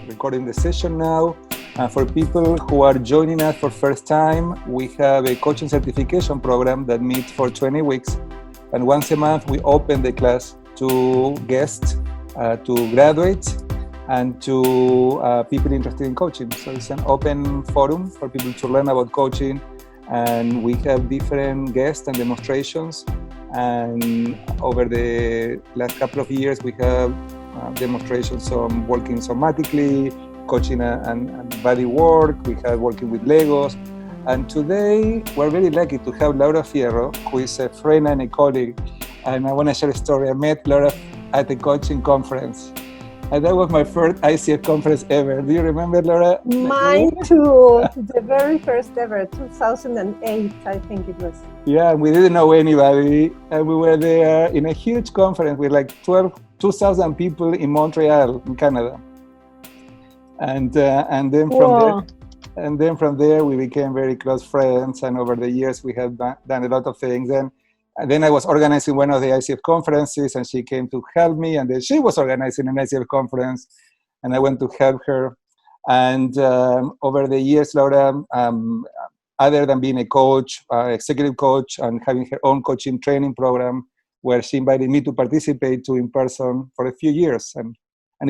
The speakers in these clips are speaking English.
recording the session now. For people who are joining us for first time, we have a coaching certification program that meets for 20 weeks. And once a month, we open the class to guests, to graduates, and to people interested in coaching. So it's an open forum for people to learn about coaching. And we have different guests and demonstrations. And over the last couple of years, we have demonstrations on working somatically, coaching and body work. We have working with Legos. And today, we're very lucky to have Laura Fierro, who is a friend and a colleague. And I want to share a story. I met Laura at a coaching conference. And that was my first ICF conference ever. Do you remember, Laura? Mine too. The very first ever, 2008, I think it was. Yeah, we didn't know anybody. And we were there in a huge conference with like 2,000 people in Montreal, in Canada. And then from there, we became very close friends. And over the years, we have done a lot of things. And then I was organizing one of the ICF conferences, and she came to help me. And then she was organizing an ICF conference, and I went to help her. And over the years, Laura, other than being a coach, executive coach, and having her own coaching training program, where she invited me to participate to in person for a few years. And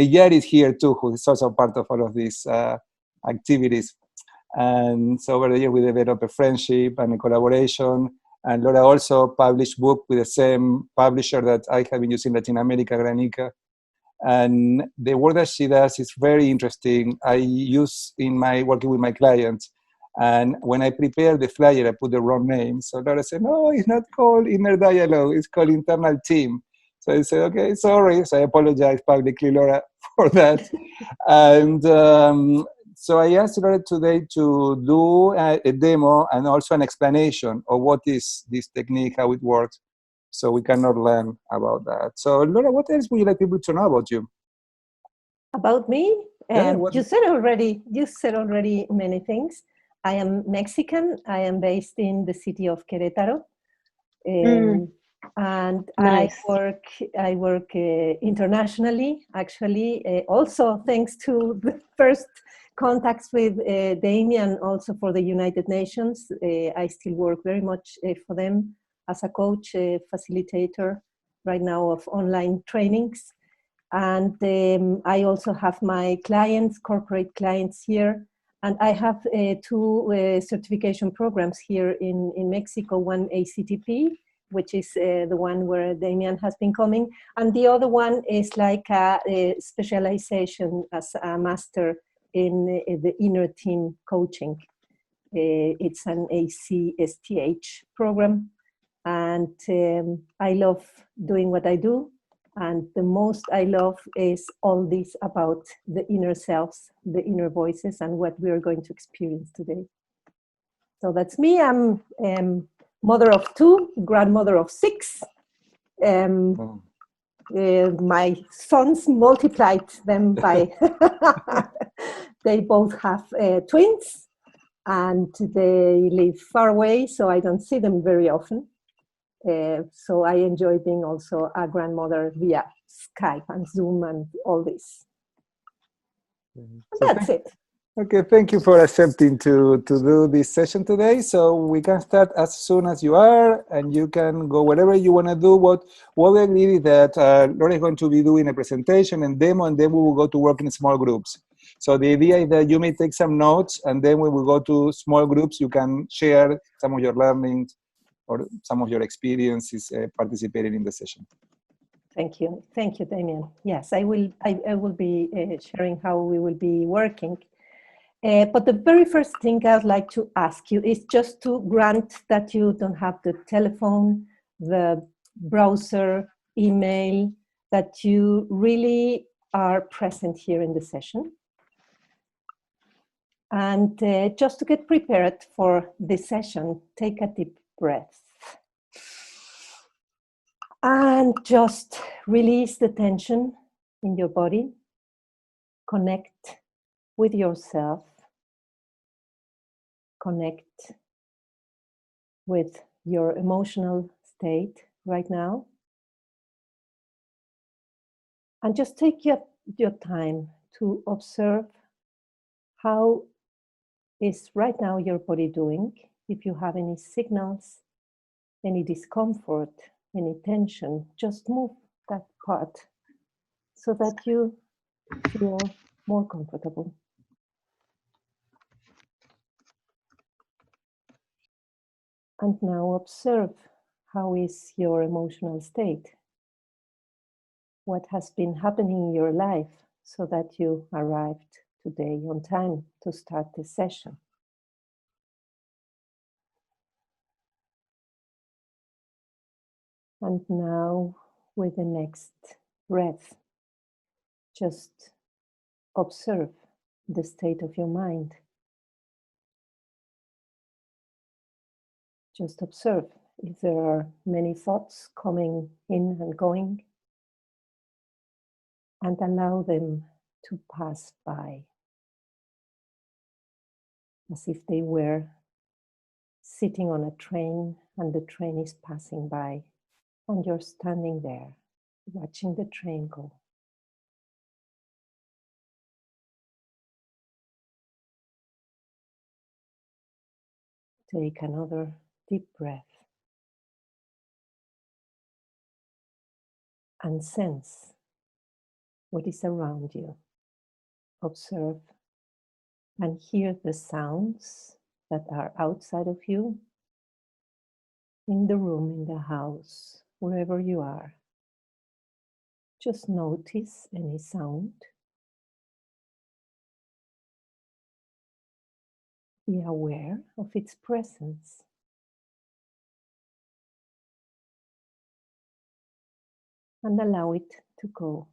Iyar is here too, who is also part of all of these activities. And so over the years, we developed a friendship and a collaboration. And Laura also published book with the same publisher that I have been using in Latin America, Granica. And the work that she does is very interesting. I use in my working with my clients. And when I prepare the flyer, I put the wrong name. So Laura said, no, it's not called Inner Dialogue. It's called Internal Team. So I said, okay, sorry. So I apologize publicly, Laura, for that. And so I asked Laura today to do a demo and also an explanation of what is this technique, how it works, so we can learn about that. So Laura, what else would you like people to know about you? About me? You said already many things. I am Mexican. I am based in the city of Querétaro. And nice. I work internationally, actually, also thanks to the first contacts with Damien, also for the United Nations. I still work very much for them as a coach, facilitator right now of online trainings. And I also have my clients, corporate clients here. And I have two certification programs here in Mexico, one ACTP, which is the one where Damien has been coming. And the other one is like a specialization as a master in the inner team coaching. It's an ACSTH program. And I love doing what I do. And the most I love is all this about the inner selves, the inner voices, and what we are going to experience today. So that's me. I'm mother of 2, grandmother of 6. My sons multiplied them by, they both have twins, and they live far away, so I don't see them very often. So I enjoy being also a grandmother via Skype and Zoom and all this. That's it. Okay, thank you for accepting to do this session today. So we can start as soon as you are, and you can go wherever you want to do. What we agreed is that Laura is going to be doing a presentation and demo, and then we will go to work in small groups. So the idea is that you may take some notes, and then when we go to small groups, you can share some of your learnings or some of your experiences participating in the session. Thank you, Damien. Yes, I will be sharing how we will be working. But the very first thing I'd like to ask you is just to grant that you don't have the telephone, the browser, email, that you really are present here in the session. And just to get prepared for this session, take a deep breath. And just release the tension in your body. Connect with yourself. Connect with your emotional state right now. And just take your time to observe how is right now your body doing, if you have any signals, any discomfort, any tension, just move that part so that you feel more comfortable. And now observe how is your emotional state. What has been happening in your life so that you arrived today on time to start this session. And now with the next breath, just observe the state of your mind. Just observe if there are many thoughts coming in and going, and allow them to pass by as if they were sitting on a train and the train is passing by and you're standing there watching the train go. Take another deep breath and sense what is around you. Observe and hear the sounds that are outside of you, in the room, in the house, wherever you are. Just notice any sound. Be aware of its presence. And allow it to go.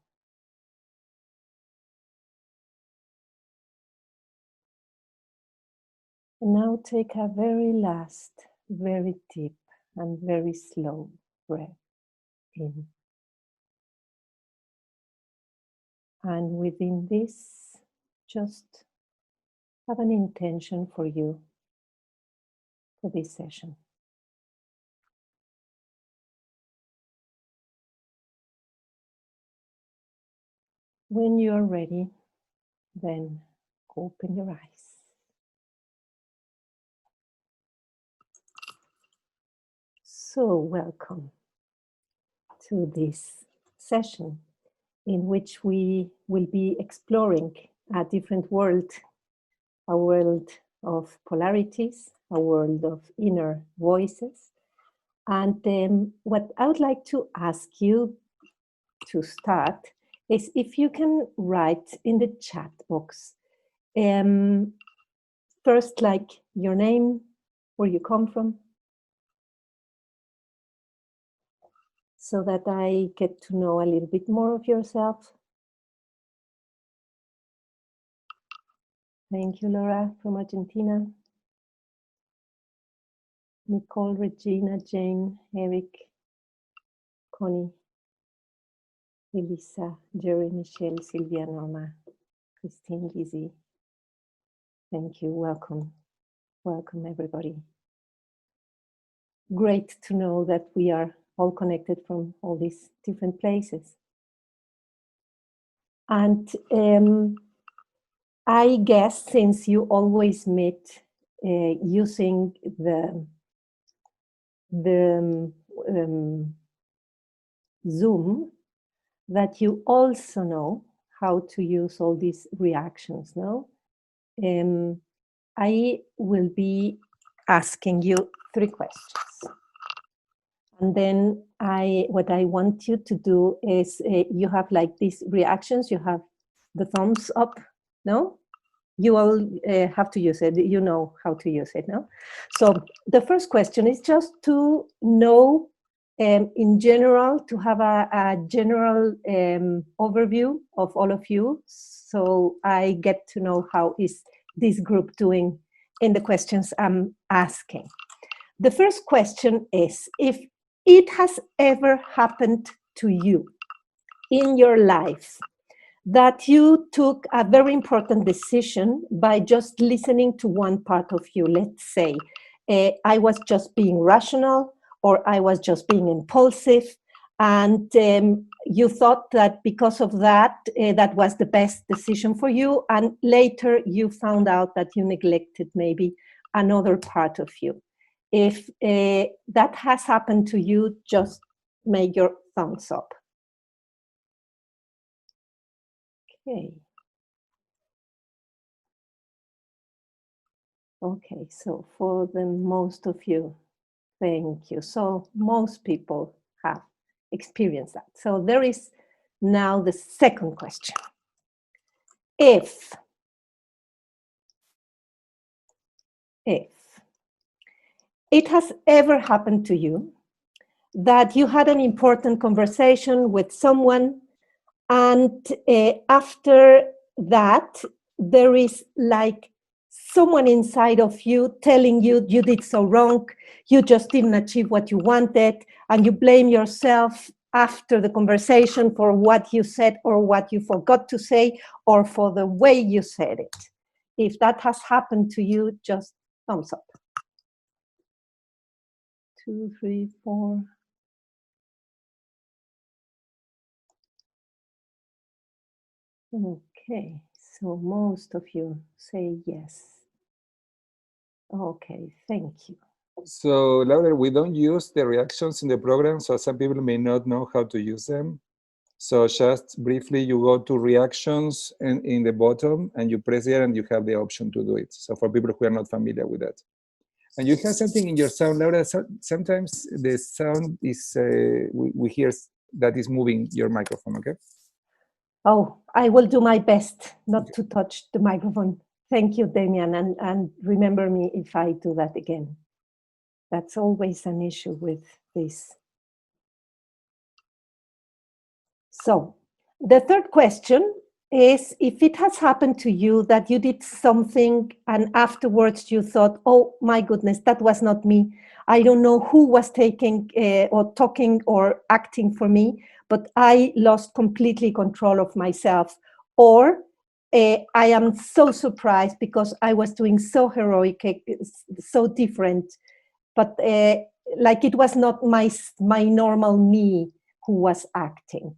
And now take a very last, very deep and very slow breath in. And within this, just have an intention for you for this session. When you are ready, then open your eyes. So welcome to this session in which we will be exploring a different world, a world of polarities, a world of inner voices. And what I would like to ask you to start is if you can write in the chat box, first like your name, where you come from, so that I get to know a little bit more of yourself. Thank you, Laura, from Argentina. Nicole, Regina, Jane, Eric, Connie, Elisa, Jerry, Michelle, Sylvia, Norma, Christine, Lizzie. Thank you, welcome. Welcome, everybody. Great to know that we are all connected from all these different places. And I guess since you always meet using the Zoom, that you also know how to use all these reactions, no? I will be asking you 3 questions. And then what I want you to do is you have like these reactions, you have the thumbs up, no? You all have to use it, you know how to use it, no? So the first question is just to know in general, to have a general overview of all of you. So I get to know how is this group doing in the questions I'm asking. The first question is, if it has ever happened to you in your life that you took a very important decision by just listening to one part of you, let's say, I was just being rational, or I was just being impulsive, and you thought that because of that, that was the best decision for you, and later you found out that you neglected maybe another part of you. If that has happened to you, just make your thumbs up. Okay. Okay, so for the most of you, thank you. So most people have experienced that. So there is now the second question. If it has ever happened to you that you had an important conversation with someone, and after that, there is like someone inside of you telling you you did so wrong, you just didn't achieve what you wanted, and you blame yourself after the conversation for what you said or what you forgot to say or for the way you said it. If that has happened to you, just thumbs up. 2, 3, 4. Okay, so most of you say yes. Okay, thank you. So, Laura, we don't use the reactions in the program, so some people may not know how to use them. So just briefly, you go to reactions in the bottom, and you press there, and you have the option to do it. So for people who are not familiar with that. And you have something in your sound, Laura. So sometimes the sound is, we hear that is moving your microphone, okay? Oh, I will do my best not to touch the microphone. Thank you, Damien, and remember me if I do that again. That's always an issue with this. So, the third question is, if it has happened to you that you did something and afterwards you thought, oh my goodness, that was not me. I don't know who was taking or talking or acting for me, but I lost completely control of myself. Or I am so surprised because I was doing so heroic, so different, but like it was not my normal me who was acting.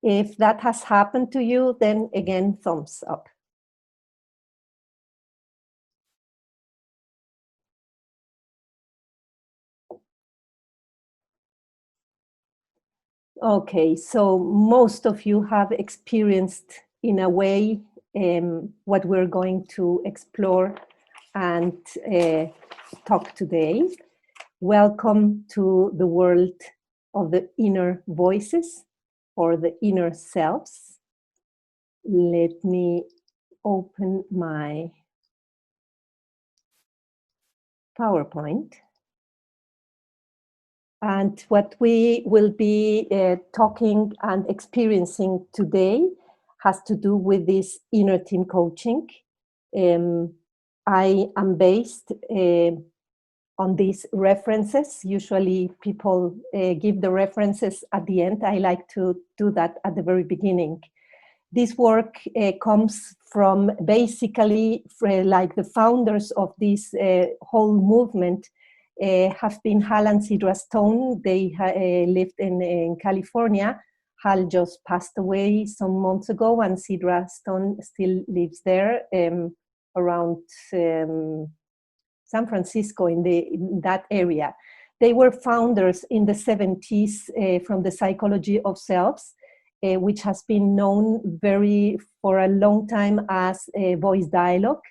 If that has happened to you, then again, thumbs up. Okay, so most of you have experienced in a way what we're going to explore and talk today. Welcome to the world of the inner voices or the inner selves. Let me open my PowerPoint. And what we will be talking and experiencing today has to do with this inner team coaching. I am based on these references. Usually people give the references at the end. I like to do that at the very beginning. This work comes from basically like the founders of this whole movement have been Hal and Sidra Stone. They lived in California. Hal just passed away some months ago, and Sidra Stone still lives there around San Francisco in that area. They were founders in the 70s from the psychology of selves, which has been known for a long time as voice dialogue.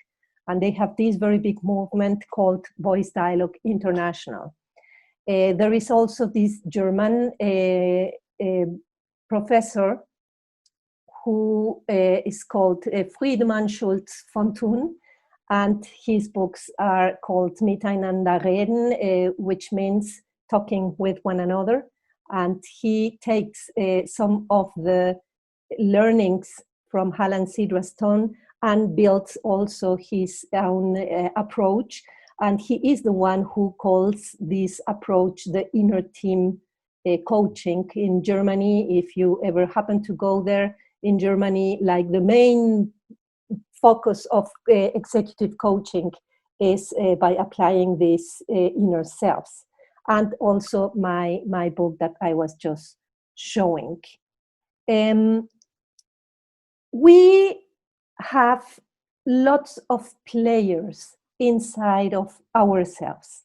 And they have this very big movement called Voice Dialogue International. There is also this German professor who is called Friedemann Schulz von Thun, and his books are called Miteinander reden, which means talking with one another. And he takes some of the learnings from Hal and Sidra Stone and builds also his own approach. And he is the one who calls this approach the inner team coaching in Germany. If you ever happen to go there in Germany, like the main focus of executive coaching is by applying these inner selves. And also my book that I was just showing. we have lots of players inside of ourselves.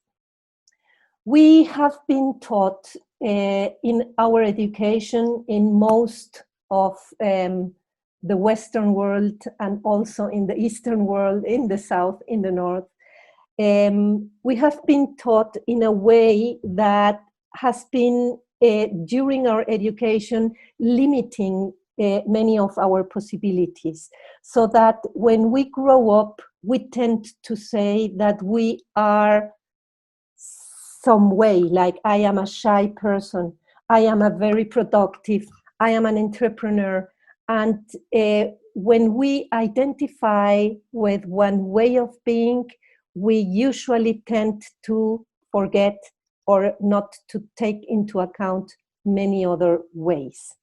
We have been taught in our education in most of the Western world, and also in the Eastern world, in the South, in the North. We have been taught in a way that has been, during our education, limiting many of our possibilities. So that when we grow up, we tend to say that we are some way, like I am a shy person, I am a very productive, I am an entrepreneur. And when we identify with one way of being, we usually tend to forget or not to take into account many other ways.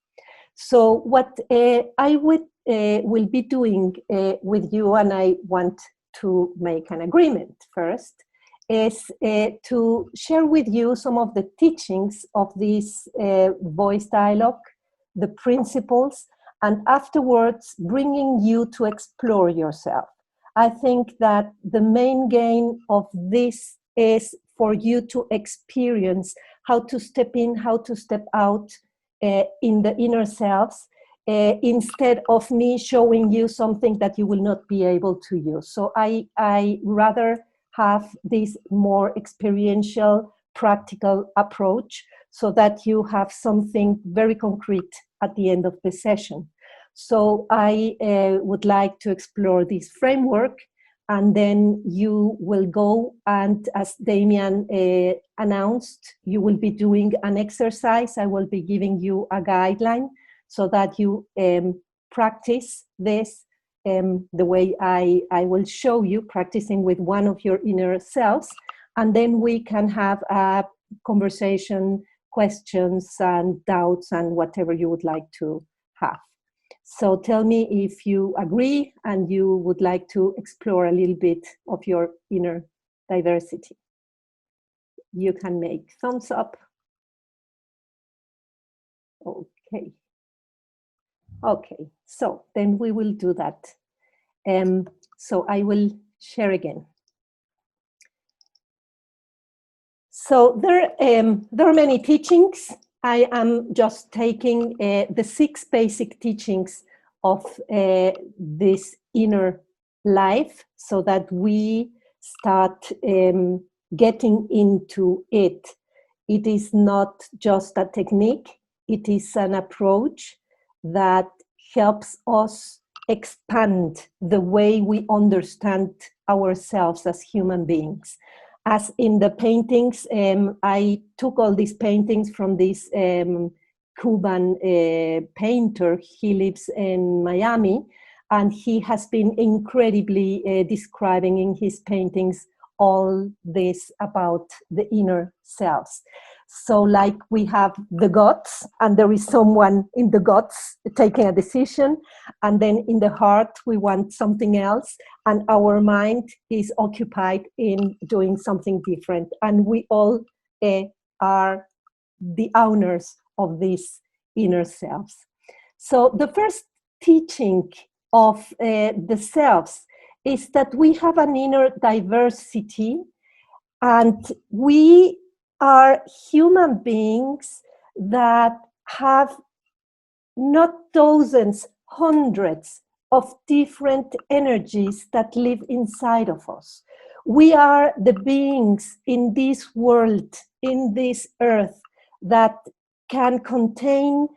So what I will be doing with you, and I want to make an agreement first, is to share with you some of the teachings of this voice dialogue, the principles, and afterwards bringing you to explore yourself. I think that the main gain of this is for you to experience how to step in, how to step out in the inner selves, instead of me showing you something that you will not be able to use. So I rather have this more experiential, practical approach so that you have something very concrete at the end of the session. So I would like to explore this framework, and then you will go and, as Damien announced, you will be doing an exercise. I will be giving you a guideline so that you practice this the way I will show you, practicing with one of your inner selves, and then we can have a conversation, questions and doubts and whatever you would like to have. So tell me if you agree and you would like to explore a little bit of your inner diversity. You can make thumbs up. Okay. Okay, so then we will do that. So I will share again. So there are many teachings. I am just taking the 6 basic teachings of this inner life so that we start getting into it. It is not just a technique, it is an approach that helps us expand the way we understand ourselves as human beings. As in the paintings, I took all these paintings from this Cuban painter. He lives in Miami, and he has been incredibly describing in his paintings all this about the inner selves. So like we have the guts, and there is someone in the guts taking a decision, and then in the heart we want something else, and our mind is occupied in doing something different, and we all are the owners of these inner selves. So the first teaching of the selves is that we have an inner diversity, and we are human beings that have not dozens, hundreds of different energies that live inside of us. We are the beings in this world, in this earth, that can contain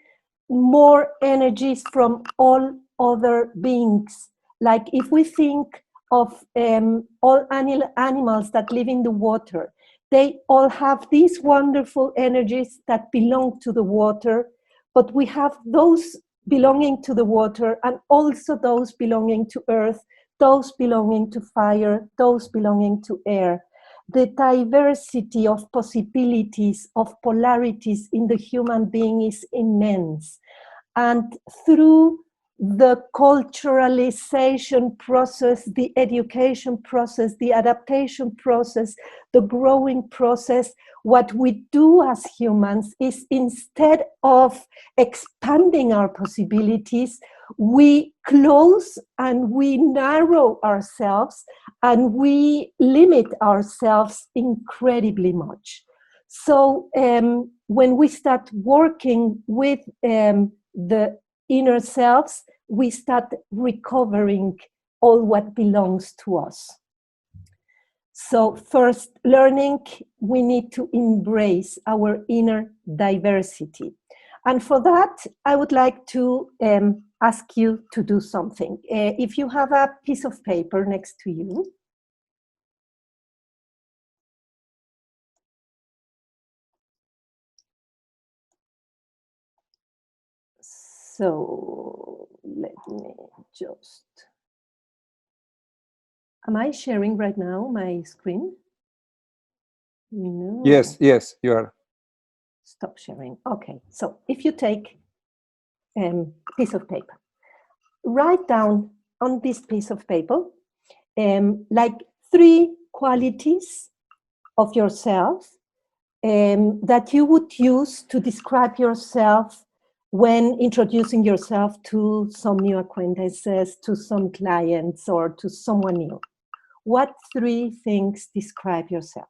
more energies from all other beings. Like if we think of all animals that live in the water, they all have these wonderful energies that belong to the water, but we have those belonging to the water and also those belonging to earth, those belonging to fire, those belonging to air. The diversity of possibilities, of polarities in the human being is immense. And through the culturalization process, the education process, the adaptation process, the growing process, what we do as humans is, instead of expanding our possibilities, we close and we narrow ourselves and we limit ourselves incredibly much. So when we start working with the inner selves, we start recovering all what belongs to us. So first, learning, we need to embrace our inner diversity. And for that, I would like to ask you to do something. If you have a piece of paper next to you, so let me just, am I sharing right now my screen? No. Yes, you are. Stop sharing. Okay, so if you take a piece of paper, write down on this piece of paper like 3 qualities of yourself that you would use to describe yourself when introducing yourself to some new acquaintances, to some clients, or to someone new. What 3 things describe yourself?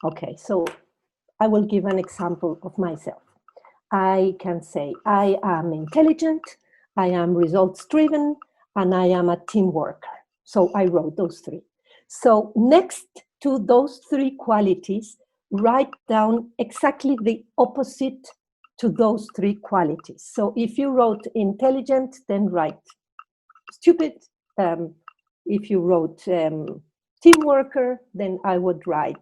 Okay, so I will give an example of myself. I can say I am intelligent, I am results-driven, and I am a team worker. So I wrote those 3. So next to those 3 qualities, write down exactly the opposite to those 3 qualities. So if you wrote intelligent, then write stupid. If you wrote team worker, then I would write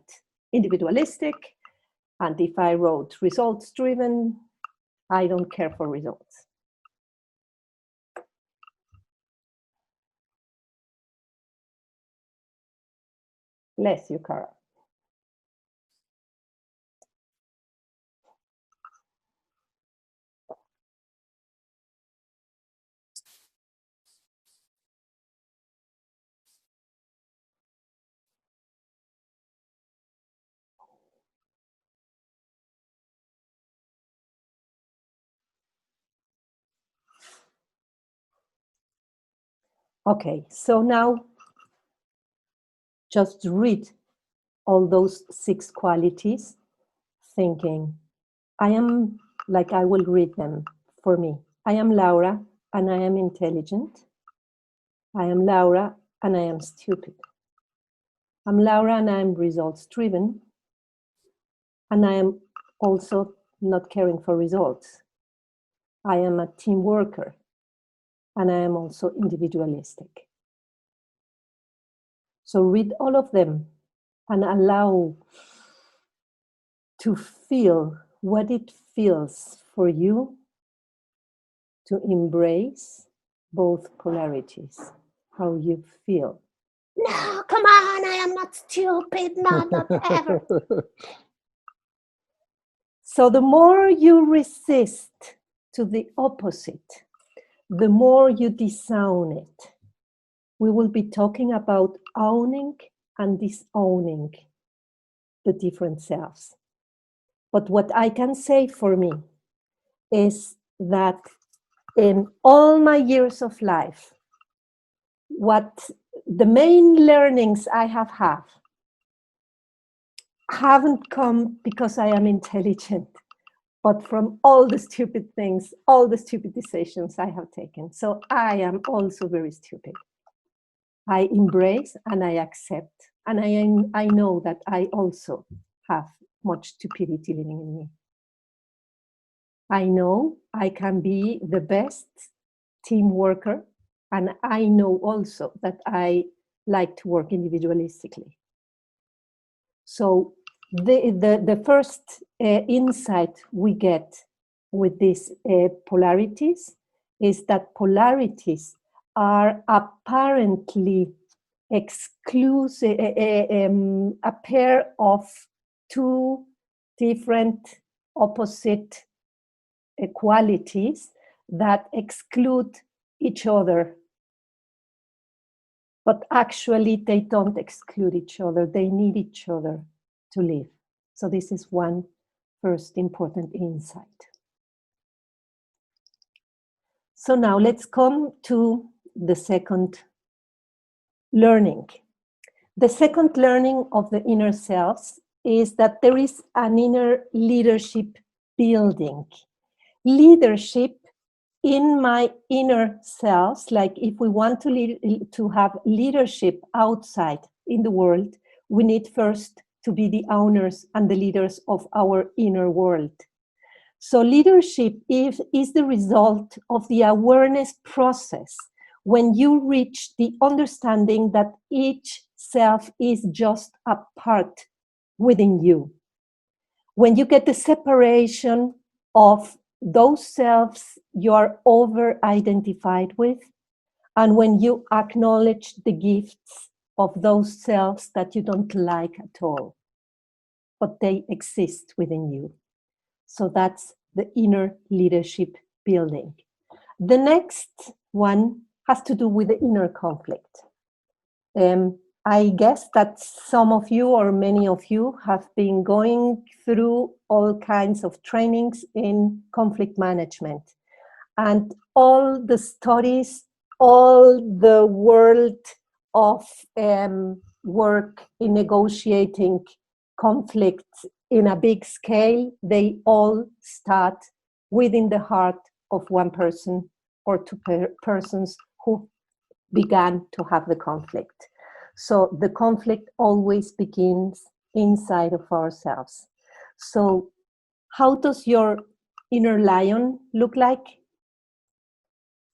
individualistic. And if I wrote results-driven, I don't care for results. Bless you, Cara. Okay, so now just read all those 6 qualities, thinking, I am, like I will read them for me. I am Laura, and I am intelligent. I am Laura, and I am stupid. I'm Laura, and I am results-driven. And I am also not caring for results. I am a team worker, and I am also individualistic. So read all of them and allow to feel what it feels for you to embrace both polarities, how you feel. No, come on, I am not stupid, not ever. So the more you resist to the opposite, the more you disown it. We will be talking about owning and disowning the different selves. But what I can say for me is that in all my years of life, what the main learnings I have had haven't come because I am intelligent, but from all the stupid things, all the stupid decisions I have taken. So I am also very stupid. I embrace and I accept. And I know that I also have much stupidity living in me. I know I can be the best team worker, and I know also that I like to work individualistically. So the first insight we get with these polarities is that polarities are apparently exclusive, a pair of two different opposite qualities that exclude each other. But actually, they don't exclude each other. They need each other to live. So this is one first important insight. So now let's come to the second learning. The second learning of the inner selves is that there is an inner leadership building. Leadership in my inner selves, like if we want to have leadership outside in the world, we need first to be the owners and the leaders of our inner world. So leadership is the result of the awareness process when you reach the understanding that each self is just a part within you. When you get the separation of those selves you are over-identified with, and when you acknowledge the gifts of those selves that you don't like at all, but they exist within you. So that's the inner leadership building. The next one has to do with the inner conflict. I guess that some of you or many of you have been going through all kinds of trainings in conflict management. And all the studies, all the world of work in negotiating conflicts in a big scale, they all start within the heart of one person or two persons who began to have the conflict. So the conflict always begins inside of ourselves. So how does your inner lion look like?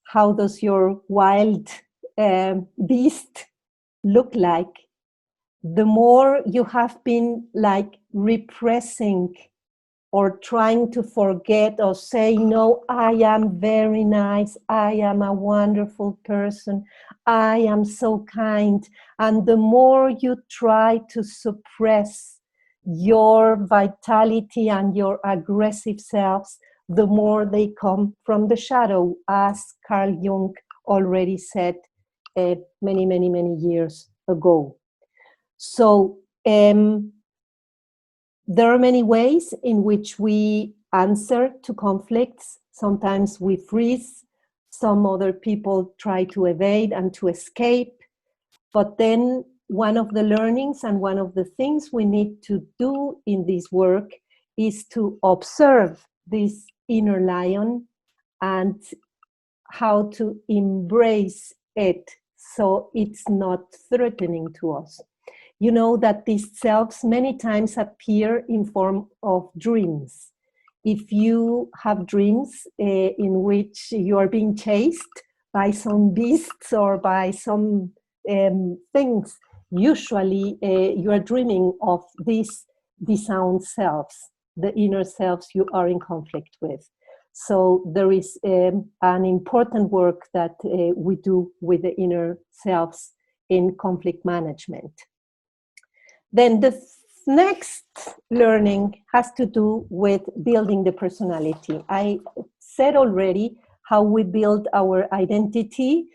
How does your wild beast look like? The more you have been like repressing or trying to forget or say, no, I am very nice, I am a wonderful person, I am so kind. And the more you try to suppress your vitality and your aggressive selves, the more they come from the shadow, as Carl Jung already said many, many, many years ago. So there are many ways in which we answer to conflicts. Sometimes we freeze, some other people try to evade and to escape. But then one of the learnings and one of the things we need to do in this work is to observe this inner lion and how to embrace it so it's not threatening to us. You know that these selves many times appear in form of dreams. If you have dreams in which you are being chased by some beasts or by some things, usually you are dreaming of these disowned selves, the inner selves you are in conflict with. So there is an important work that we do with the inner selves in conflict management. Then the next learning has to do with building the personality. I said already how we build our identity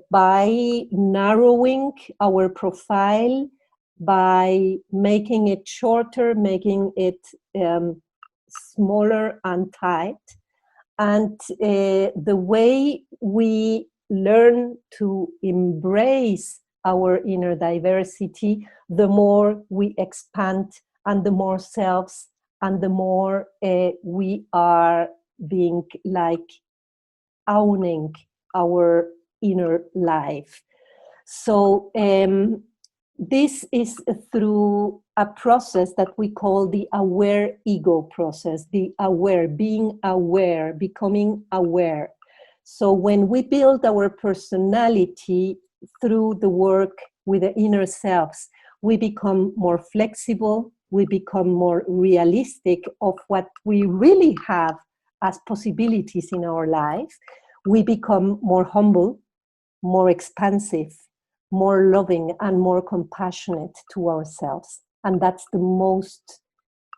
by narrowing our profile, by making it shorter, making it smaller and tight. And the way we learn to embrace our inner diversity, the more we expand and the more selves and the more we are being like owning our inner life. So this is through a process that we call the aware ego process, the aware, being aware, becoming aware. So when we build our personality through the work with the inner selves, we become more flexible, we become more realistic of what we really have as possibilities in our life. We become more humble, more expansive, more loving, and more compassionate to ourselves. And that's the most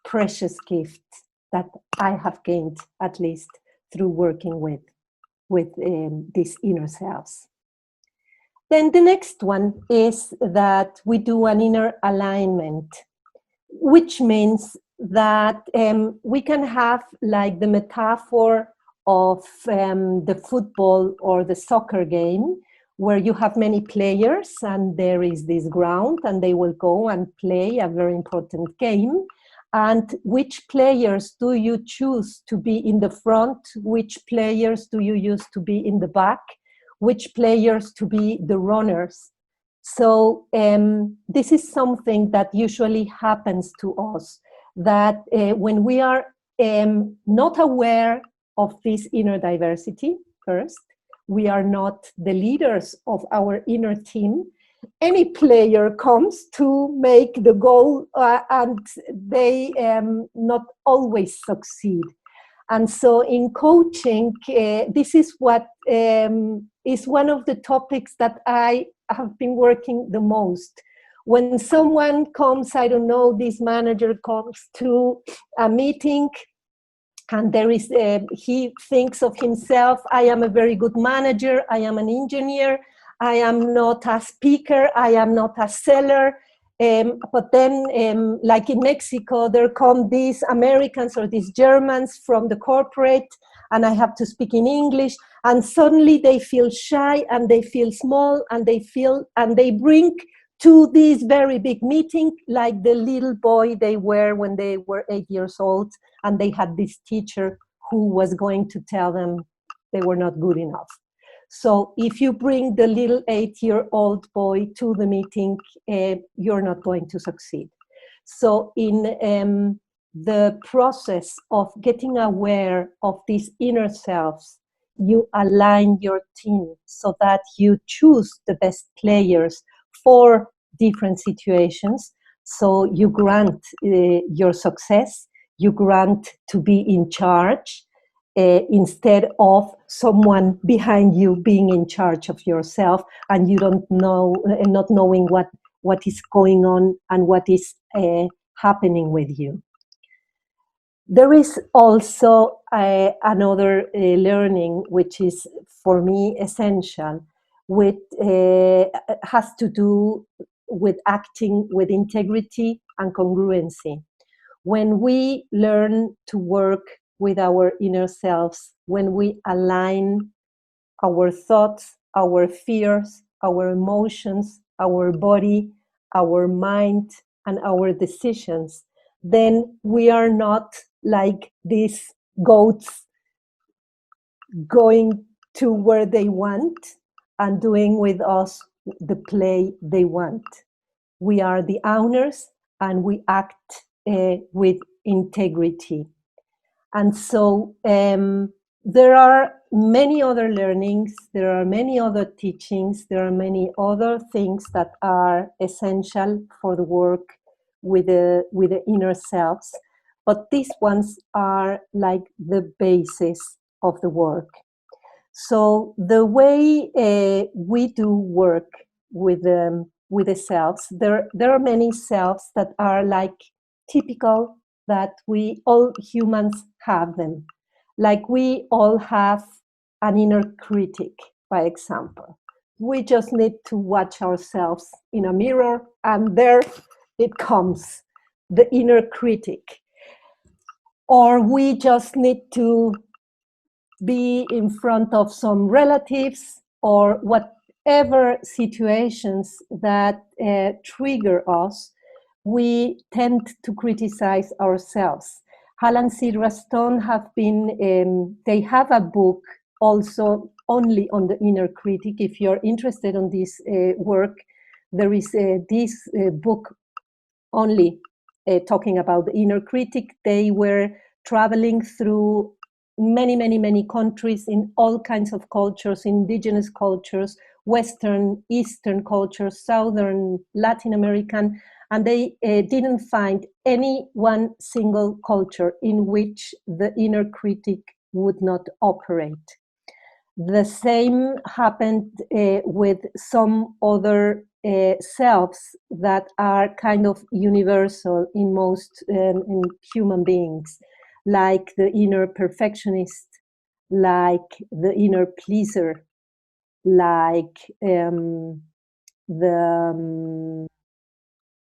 precious gift that I have gained, at least through working with these inner selves. Then the next one is that we do an inner alignment, which means that we can have like the metaphor of the football or the soccer game, where you have many players and there is this ground and they will go and play a very important game. And which players do you choose to be in the front? Which players do you use to be in the back? Which players to be the runners? So this is something that usually happens to us, that when we are not aware of this inner diversity first, we are not the leaders of our inner team. Any player comes to make the goal and they not always succeed. And so in coaching, this is what is one of the topics that I have been working the most. When someone comes, I don't know, this manager comes to a meeting and there is, he thinks of himself, I am a very good manager, I am an engineer, I am not a speaker, I am not a seller. But then, like in Mexico, there come these Americans or these Germans from the corporate, and I have to speak in English, and suddenly they feel shy and they feel small and they bring to this very big meeting like the little boy they were when they were 8 years old, and they had this teacher who was going to tell them they were not good enough. So if you bring the little 8-year-old boy to the meeting, you're not going to succeed. So in the process of getting aware of these inner selves, you align your team so that you choose the best players for different situations. So you grant your success, you grant to be in charge, instead of someone behind you being in charge of yourself and you don't know, not knowing what is going on and what is happening with you. There is also another learning which is for me essential, which has to do with acting with integrity and congruency. When we learn to work with our inner selves, when we align our thoughts, our fears, our emotions, our body, our mind, and our decisions, then we are not like these goats going to where they want and doing with us the play they want. We are the owners and we act with integrity. And so there are many other learnings, there are many other teachings, there are many other things that are essential for the work with the inner selves, but these ones are like the basis of the work. So the way we do work with the selves, there are many selves that are like typical, that we all humans have them. Like we all have an inner critic, by example. We just need to watch ourselves in a mirror and there it comes, the inner critic. Or we just need to be in front of some relatives or whatever situations that trigger us, we tend to criticize ourselves. Hal and Sylvia Stone have been, they have a book also only on the Inner Critic. If you're interested in this work, there is this book only talking about the Inner Critic. They were traveling through many countries in all kinds of cultures, indigenous cultures, Western, Eastern cultures, Southern, Latin American, and they didn't find any one single culture in which the Inner Critic would not operate. The same happened with some other selves that are kind of universal in most in human beings, like the inner perfectionist, like the inner pleaser, like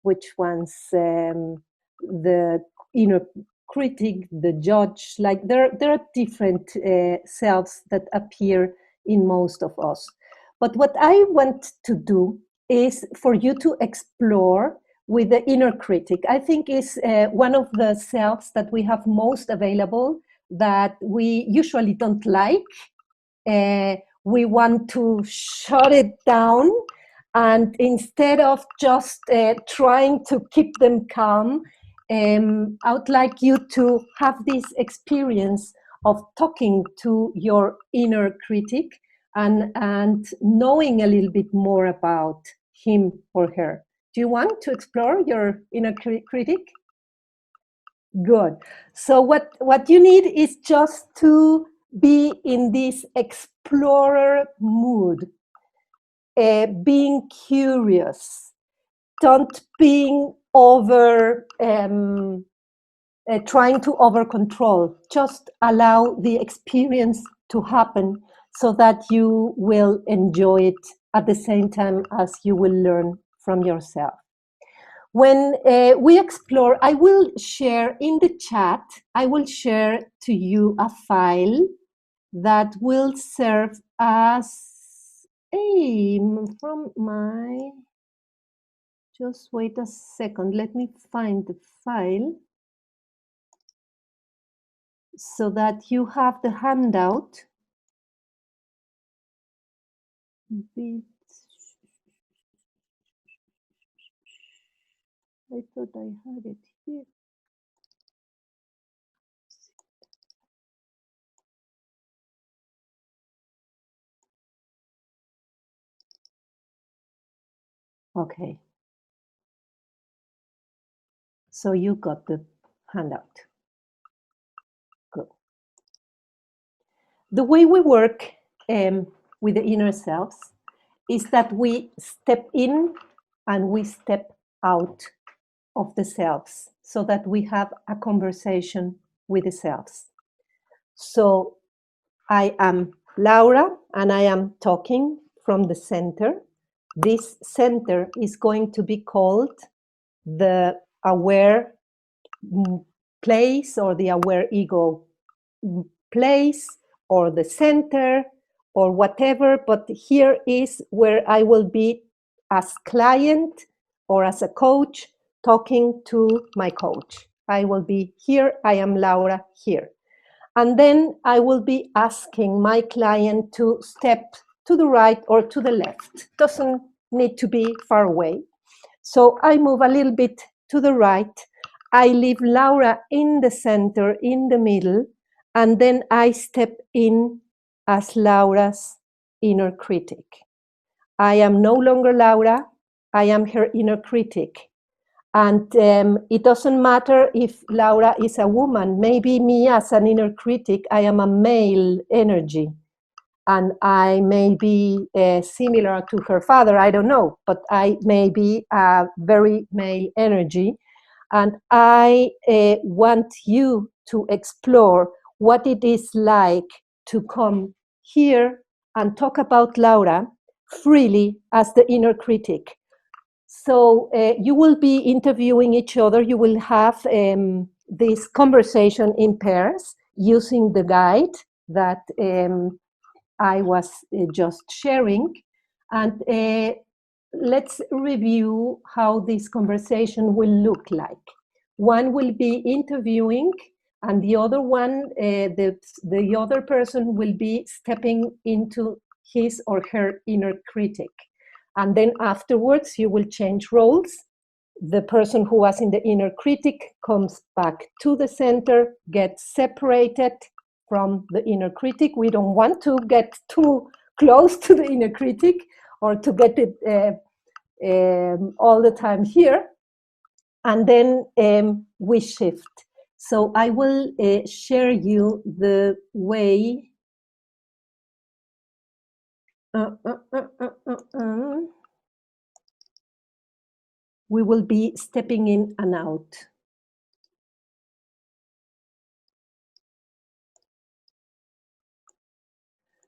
which ones, the inner critic, the judge, like there are different selves that appear in most of us. But what I want to do is for you to explore with the inner critic. I think is one of the selves that we have most available that we usually don't like. We want to shut it down, and instead of just trying to keep them calm, I would like you to have this experience of talking to your inner critic and knowing a little bit more about him or her. Do you want to explore your inner critic? Good. So what you need is just to be in this explorer mood, being curious, don't being over trying to over control. Just allow the experience to happen so that you will enjoy it at the same time as you will learn from yourself. When we explore, I will share in the chat, I will share to you a file that will serve as from my, just wait a second, let me find the file so that you have the handout. I thought I had it here. Okay. So you got the handout. Good. The way we work with the inner selves is that we step in and we step out of the selves so that we have a conversation with the selves. So I am Laura and I am talking from the center. This center is going to be called the aware place or the aware ego place or the center or whatever, but here is where I will be as client or as a coach talking to my coach. I will be here, I am Laura here. And then I will be asking my client to step to the right or to the left. Doesn't need to be far away. So I move a little bit to the right. I leave Laura in the center, in the middle, and then I step in as Laura's inner critic. I am no longer Laura, I am her inner critic. And it doesn't matter if Laura is a woman. Maybe me as an inner critic, I am a male energy. And I may be similar to her father, I don't know, but I may be a very male energy. And I want you to explore what it is like to come here and talk about Laura freely as the inner critic. So you will be interviewing each other. You will have this conversation in pairs using the guide that I was just sharing. And let's review how this conversation will look like. One will be interviewing And the other one, the other person will be stepping into his or her inner critic. And then afterwards, you will change roles. The person who was in the inner critic comes back to the center, gets separated from the inner critic. We don't want to get too close to the inner critic or to get it all the time here. And then we shift. So I will share you the way. We will be stepping in and out.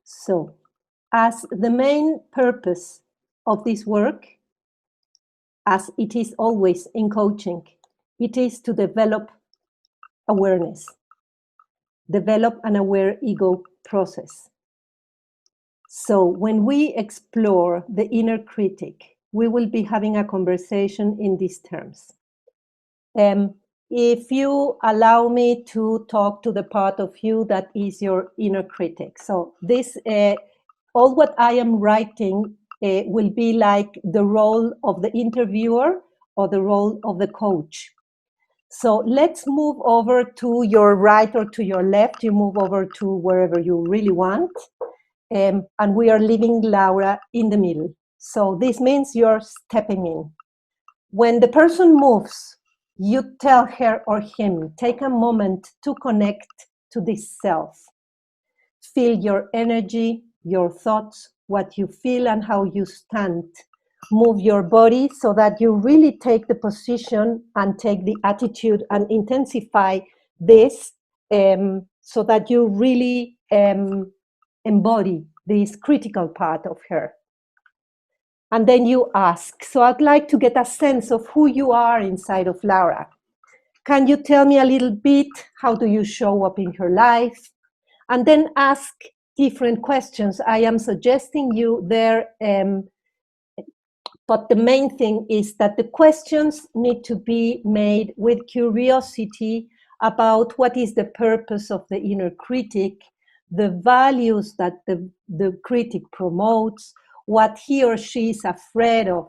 So, as the main purpose of this work, as it is always in coaching, it is to develop awareness, develop an aware ego process. So when we explore the inner critic, we will be having a conversation in these terms. If you allow me to talk to the part of you that is your inner critic. So this, all what I am writing will be like the role of the interviewer or the role of the coach. So let's move over to your right or to your left. You move over to wherever you really want. And we are leaving Laura in the middle. So this means you're stepping in. When the person moves, you tell her or him, take a moment to connect to this self. Feel your energy, your thoughts, what you feel and how you stand. Move your body so that you really take the position and take the attitude and intensify this so that you really embody this critical part of her. And then you ask, so I'd like to get a sense of who you are inside of Laura. Can you tell me a little bit, how do you show up in her life? And then ask different questions. I am suggesting you there, but the main thing is that the questions need to be made with curiosity about what is the purpose of the inner critic, the values that the critic promotes, what he or she is afraid of,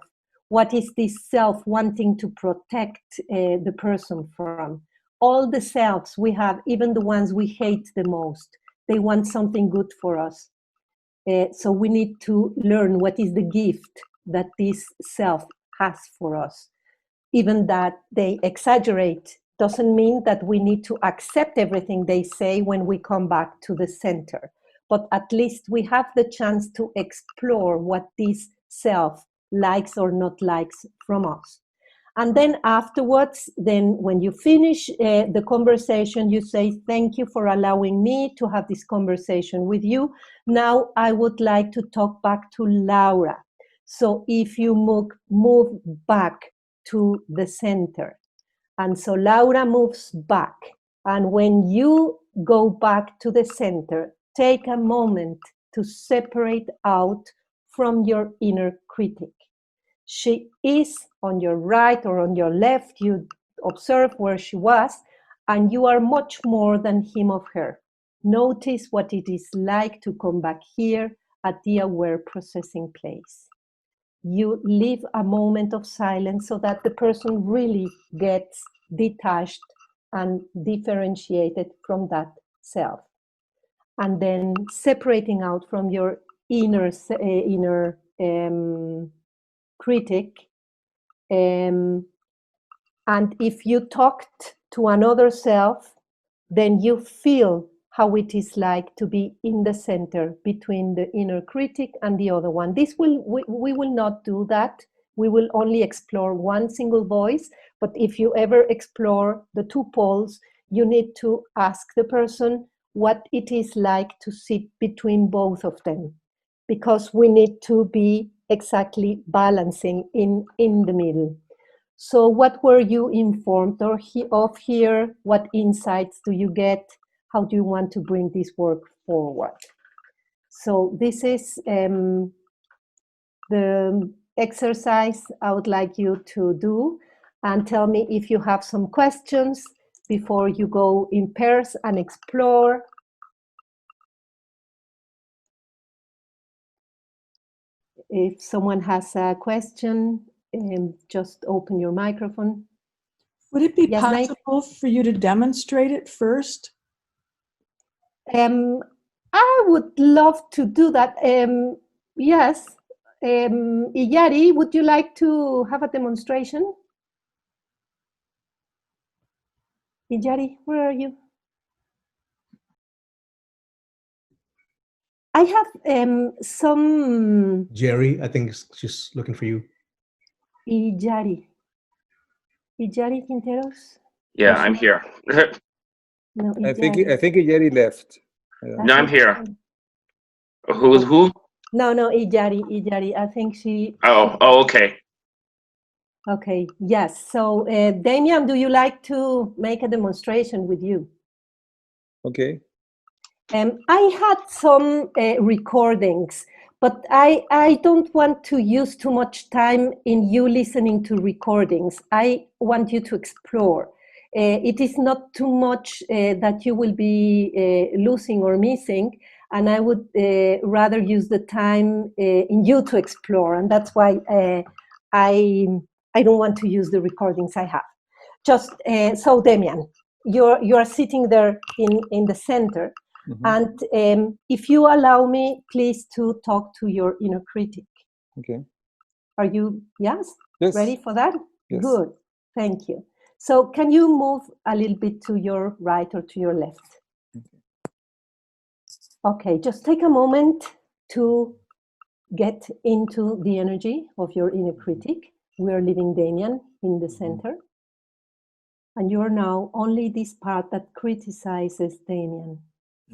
what is this self wanting to protect the person from. All the selves we have, even the ones we hate the most, they want something good for us. So we need to learn what is the gift that this self has for us. Even that they exaggerate doesn't mean that we need to accept everything they say when we come back to the center. But at least we have the chance to explore what this self likes or not likes from us. And then afterwards, then when you finish the conversation, you say, thank you for allowing me to have this conversation with you. Now I would like to talk back to Laura. So if you move back to the center. And so Laura moves back. And when you go back to the center, take a moment to separate out from your inner critic. She is on your right or on your left. You observe where she was, and you are much more than him or her. Notice what it is like to come back here at the aware processing place. You leave a moment of silence so that the person really gets detached and differentiated from that self. And then separating out from your inner critic. And if you talked to another self, then you feel how it is like to be in the center between the inner critic and the other one. We will not do that. We will only explore one single voice. But if you ever explore the two poles, you need to ask the person what it is like to sit between both of them, because we need to be exactly balancing in the middle. So what were you informed of here? What insights do you get? How do you want to bring this work forward? So this is the exercise I would like you to do, and tell me if you have some questions before you go in pairs and explore. If someone has a question, just open your microphone. Would it be Yes, possible for you to demonstrate it first? I would love to do that. Yes. Iyari, would you like to have a demonstration? Iyari, where are you? I have some... Jerry, I think she's looking for you. Iyari Quinteros? Yeah, I'm here. No, I think Iyari left. No, I'm here. Who's who? No, Iyari. I think she... Oh, okay. Okay, yes. So, Damien, do you like to make a demonstration with you? Okay. I had some recordings, but I don't want to use too much time in you listening to recordings. I want you to explore. It is not too much that you will be losing or missing, and I would rather use the time in you to explore, and that's why I don't want to use the recordings I have. Just so, Damien, you are sitting there in the center. Mm-hmm. And if you allow me, please to talk to your inner critic. Okay. Are you, yes? Yes. Ready for that? Yes. Good, thank you. So can you move a little bit to your right or to your left? Okay, just take a moment to get into the energy of your inner critic. We are leaving Damien in the center. And you are now only this part that criticizes Damien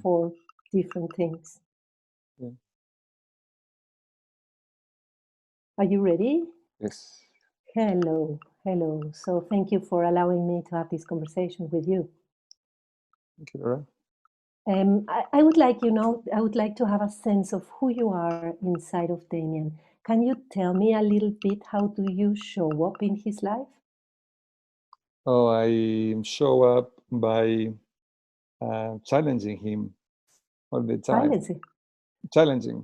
for different things. Yeah. Are you ready? Yes. Hello. So thank you for allowing me to have this conversation with you. Thank you, Laura. I would like, I would like to have a sense of who you are inside of Damien. Can you tell me a little bit, how do you show up in his life? Oh, I show up by challenging him all the time. Challenging.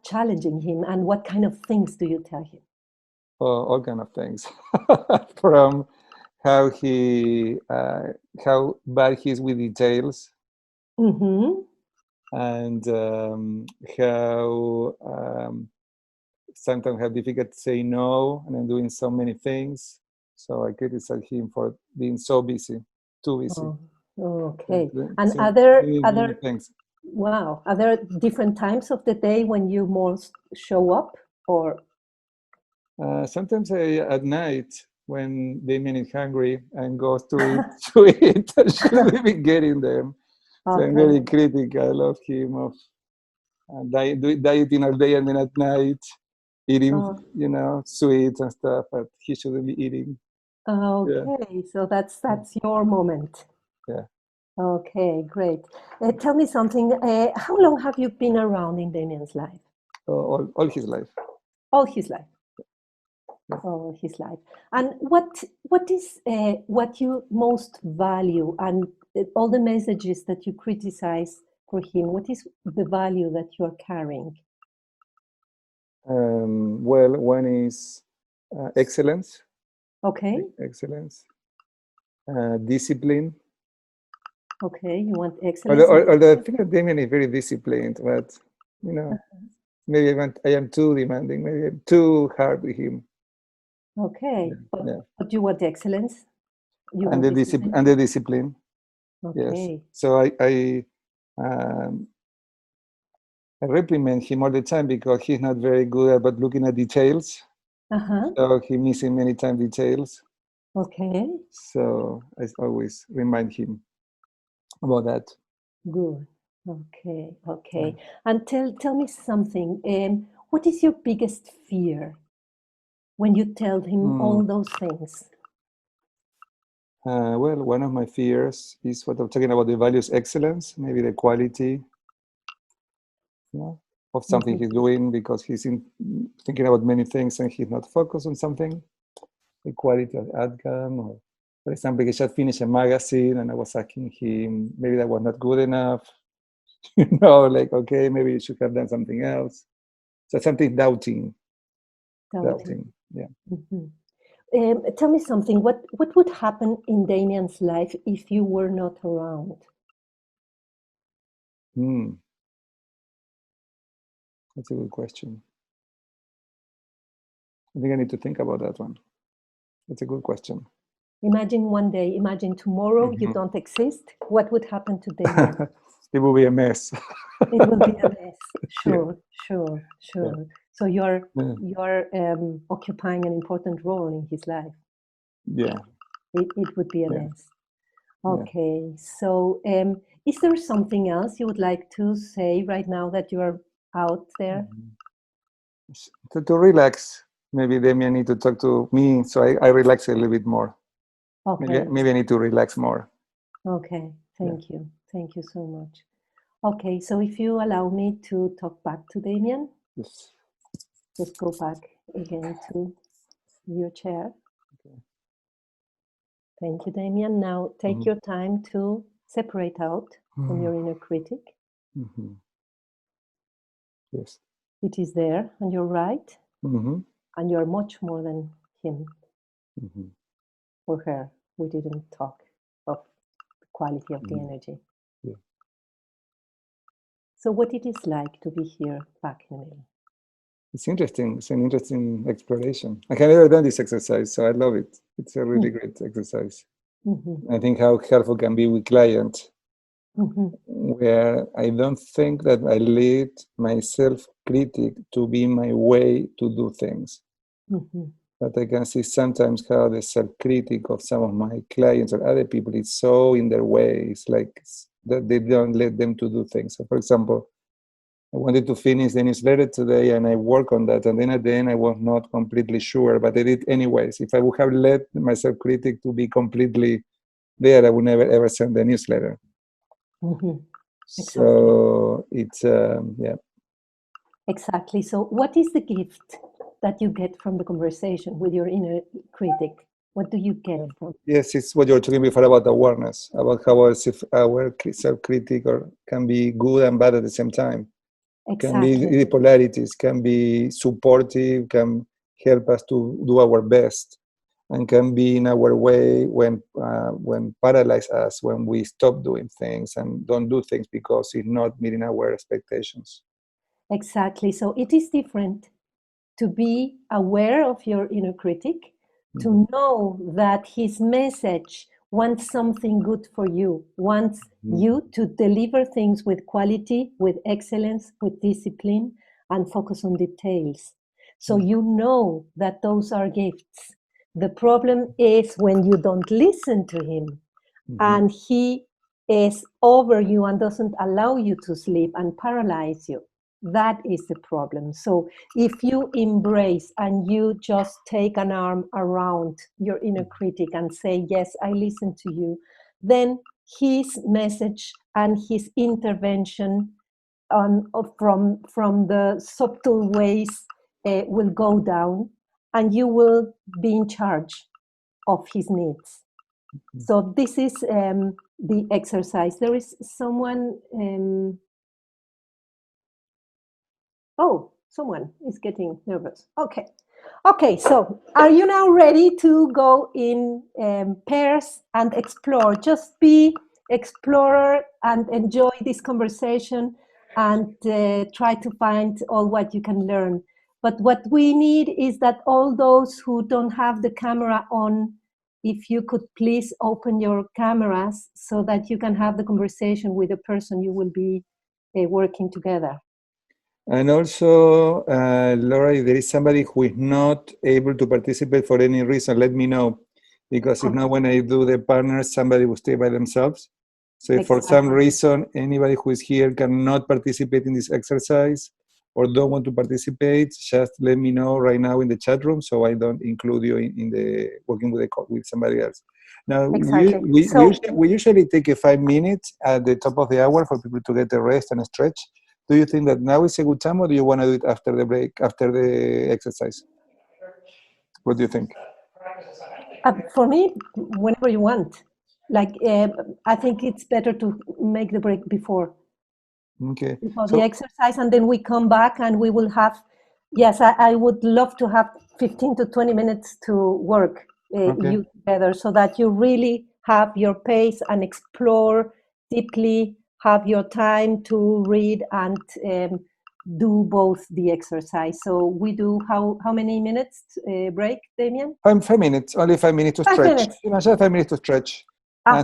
Challenging him, and what kind of things do you tell him? All kind of things, from how bad he is with details, mm-hmm. and how sometimes how difficult to say no, and I'm doing so many things. So I criticize him for being so busy, too busy. Oh, okay. And other things. Wow. Are there different times of the day when you most show up, or? Sometimes at night when Damien is hungry and goes to eat, I shouldn't be getting them. Okay. So I'm very critical of him, of dieting all day and then at night eating, sweets and stuff, but he shouldn't be eating. Okay, yeah. So that's your moment. Yeah. Okay, great. Tell me something. How long have you been around in Damien's life? All his life. All his life. Yeah. All his life. And what is what you most value, and all the messages that you criticize for him? What is the value that you are carrying? Well, one is excellence. Okay. Excellence. Discipline. Okay, you want excellence. Although I think that Damien is very disciplined, but maybe I am too demanding. Maybe I'm too hard with him. Okay, but you want excellence. And the discipline. Okay. Yes. So I reprimand him all the time because he's not very good about looking at details. So he's missing many times details. Okay. So I always remind him about that. Good. Okay. Yeah. And tell me something. What is your biggest fear when you tell him all those things? Well, one of my fears is what I'm talking about, the values excellence, maybe the quality of something he's doing, because he's thinking about many things and he's not focused on something, the quality of outcome, or For example, he just finished a magazine, and I was asking him, maybe that was not good enough. Like, okay, maybe you should have done something else. So something doubting. Yeah. Mm-hmm. Tell me something. What would happen in Damien's life if you were not around? That's a good question. I think I need to think about that one. That's a good question. Imagine one day, imagine tomorrow you don't exist. What would happen to Damien? It will be a mess. It will be a mess. Sure. Yeah. So you're occupying an important role in his life. Yeah. It would be a mess. Okay. So is there something else you would like to say right now that you are out there? To relax. Maybe Damien need to talk to me so I relax a little bit more. Okay. Maybe I need to relax more. Okay. Thank you. Thank you so much. Okay. So if you allow me to talk back to Damien, Yes. just go back again to your chair. Okay. Thank you, Damien. Now take your time to separate out from your inner critic. Yes. It is there on your right, and you're much more than him or her. We didn't talk of the quality of the energy. Yeah. So what it is like to be here back in the middle? It's interesting. It's an interesting exploration. I have never done this exercise, so I love it. It's a really great exercise. I think how helpful can be with clients, where I don't think that I let my self-critic to be my way to do things. But I can see sometimes how the self-critic of some of my clients or other people is so in their way. It's like that they don't let them to do things. So, for example, I wanted to finish the newsletter today, and I work on that. And then at the end, I was not completely sure, but I did anyways. If I would have let my self-critic to be completely there, I would never ever send the newsletter. So it's Exactly. So what is the gift that you get from the conversation with your inner critic? What do you get from? Yes, it's what you were talking before about awareness, about how our self-critic can be good and bad at the same time. Exactly. Can be polarities, can be supportive, can help us to do our best, and can be in our way when paralyze us, when we stop doing things and don't do things because it's not meeting our expectations. Exactly. So it is different to be aware of your inner critic, to know that his message wants something good for you, wants you to deliver things with quality, with excellence, with discipline, and focus on details. So you know that those are gifts. The problem is when you don't listen to him and he is over you and doesn't allow you to sleep and paralyze you. That is the problem. So if you embrace and you just take an arm around your inner critic and say, yes, I listen to you, then his message and his intervention from the subtle ways will go down, and you will be in charge of his needs. So this is the exercise. There is someone... someone is getting nervous. Okay, so are you now ready to go in pairs and explore? Just be explorer and enjoy this conversation and try to find all what you can learn. But what we need is that all those who don't have the camera on, if you could please open your cameras so that you can have the conversation with the person you will be working together. And also, Laura, if there is somebody who is not able to participate for any reason, let me know. Because if not, when I do the partners, somebody will stay by themselves. So if for some reason anybody who is here cannot participate in this exercise or don't want to participate, just let me know right now in the chat room so I don't include you in the working with somebody else. Now, we usually take 5 minutes at the top of the hour for people to get a rest and a stretch. Do you think that now is a good time, or do you want to do it after the break, after the exercise? What do you think? For me, whenever you want. Like, I think it's better to make the break before Okay. the exercise, and then we come back and we will have, yes, I would love to have 15 to 20 minutes to work you together, so that you really have your pace and explore deeply, have your time to read and do both the exercise. So we do how many minutes break, Damien? 5 minutes, only 5 minutes to 5 stretch. minutes. You know, 5 minutes to stretch.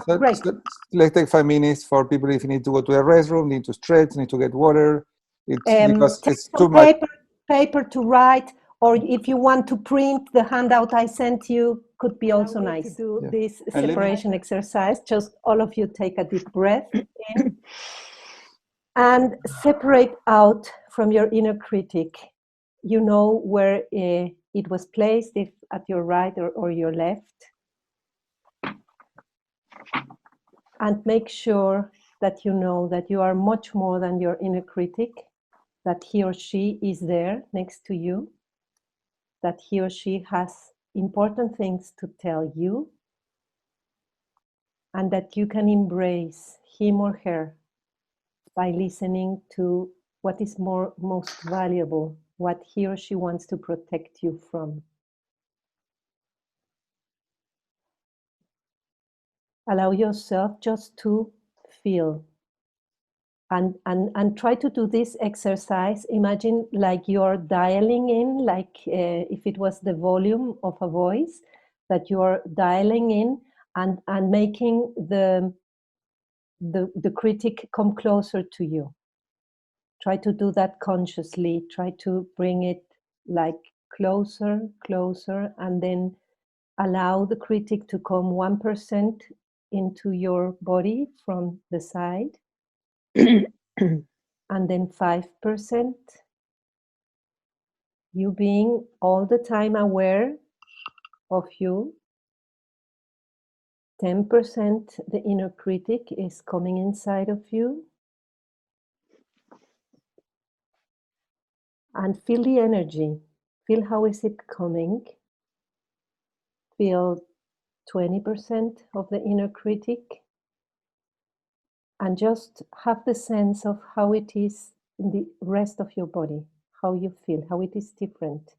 Great. So let's take 5 minutes for people if you need to go to the restroom, need to stretch, need to get water. It's because Take it's some too much. paper to write, or if you want to print the handout I sent you, could be also nice. To do this separation exercise, just all of you take a deep breath in and separate out from your inner critic. You know where it was placed, if at your right or your left. And make sure that you know that you are much more than your inner critic, that he or she is there next to you, that he or she has important things to tell you, and that you can embrace him or her by listening to what is most valuable, what he or she wants to protect you from. Allow yourself just to feel. And try to do this exercise. Imagine like you're dialing in, like if it was the volume of a voice, that you're dialing in and making the critic come closer to you. Try to do that consciously. Try to bring it like closer, and then allow the critic to come 1% into your body from the side. And then 5%, you being all the time aware of you. 10%, the inner critic is coming inside of you. And feel the energy. Feel how is it coming. Feel 20% of the inner critic. And just have the sense of how it is in the rest of your body, how you feel, how it is different.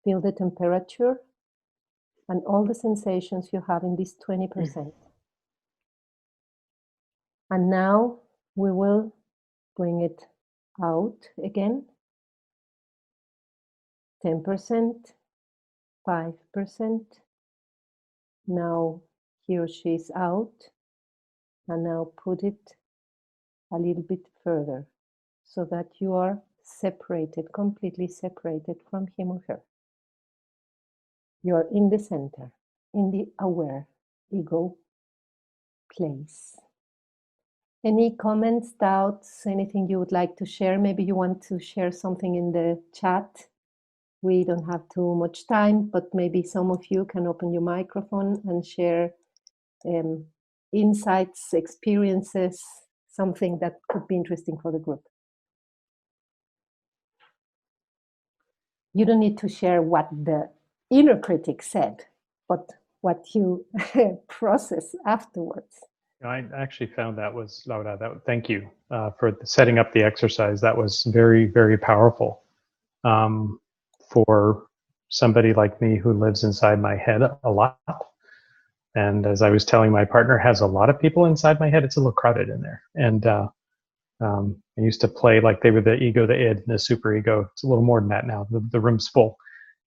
Feel the temperature and all the sensations you have in this 20%. And now we will bring it out again. 10%, 5%. Now he or she is out. And now put it a little bit further so that you are separated, completely separated from him or her. You are in the center, in the aware ego place. Any comments, doubts, anything you would like to share? Maybe you want to share something in the chat. We don't have too much time, but maybe some of you can open your microphone and share insights, experiences, something that could be interesting for the group. You don't need to share what the inner critic said, but what you process afterwards. I actually found that was, Laura, thank you for setting up the exercise. That was very, very powerful for somebody like me who lives inside my head a lot. And as I was telling my partner, has a lot of people inside my head. It's a little crowded in there. And I used to play like they were the ego, the id, and the superego. It's a little more than that now. The room's full.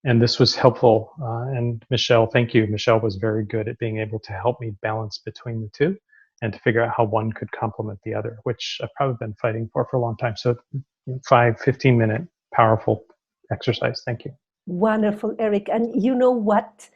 And this was helpful. And Michelle, thank you. Michelle was very good at being able to help me balance between the two and to figure out how one could complement the other, which I've probably been fighting for a long time. So 15-minute powerful exercise. Thank you. Wonderful, Eric. And you know what?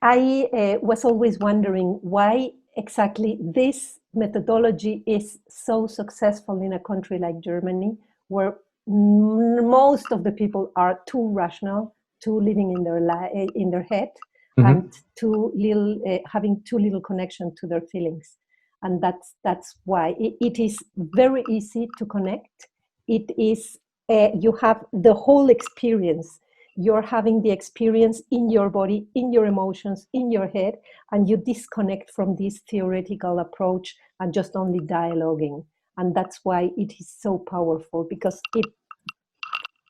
I was always wondering why exactly this methodology is so successful in a country like Germany, where most of the people are too rational, too living in their head, and too little having too little connection to their feelings. And that's why it is very easy to connect. It is you have the whole experience. you're having the experience in your body, in your emotions, in your head, and you disconnect from this theoretical approach and just only dialoguing. And that's why it is so powerful, because it